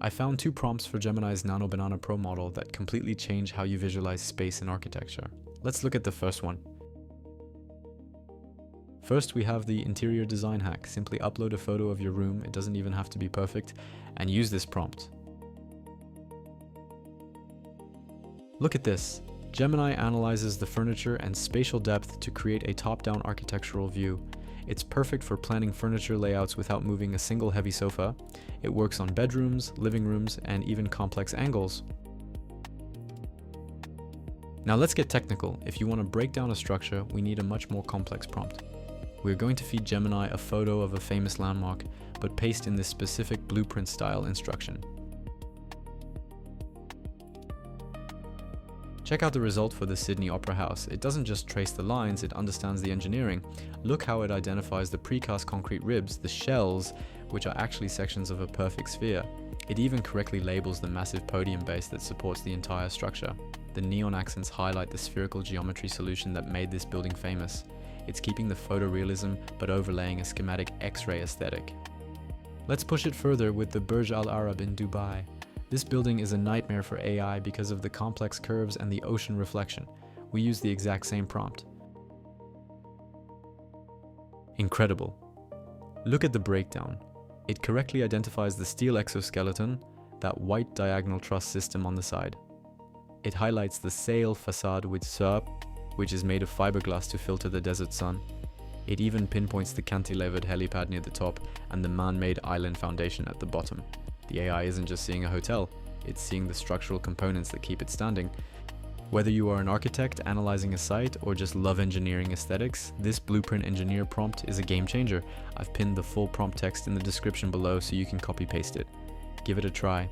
I found 2 prompts for Gemini's Nano Banana Pro model that completely change how you visualize space in architecture. Let's look at the first one. First, we have the interior design hack. Simply upload a photo of your room, it doesn't even have to be perfect, and use this prompt. Look at this. Gemini analyzes the furniture and spatial depth to create a top-down architectural view. It's perfect for planning furniture layouts without moving a single heavy sofa. It works on bedrooms, living rooms, and even complex angles. Now let's get technical. If you want to break down a structure, we need a much more complex prompt. We're going to feed Gemini a photo of a famous landmark, but paste in this specific blueprint style instruction. Check out the result for the Sydney Opera House. It doesn't just trace the lines, it understands the engineering. Look how it identifies the precast concrete ribs, the shells, which are actually sections of a perfect sphere. It even correctly labels the massive podium base that supports the entire structure. The neon accents highlight the spherical geometry solution that made this building famous. It's keeping the photorealism, but overlaying a schematic X-ray aesthetic. Let's push it further with the Burj Al Arab in Dubai. This building is a nightmare for AI because of the complex curves and the ocean reflection. We use the exact same prompt. Incredible. Look at the breakdown. It correctly identifies the steel exoskeleton, that white diagonal truss system on the side. It highlights the sail facade with SERP, which is made of fiberglass to filter the desert sun. It even pinpoints the cantilevered helipad near the top and the man-made island foundation at the bottom. The AI isn't just seeing a hotel, it's seeing the structural components that keep it standing. Whether you are an architect analyzing a site or just love engineering aesthetics, this Blueprint Engineer prompt is a game changer. I've pinned the full prompt text in the description below so you can copy paste it. Give it a try.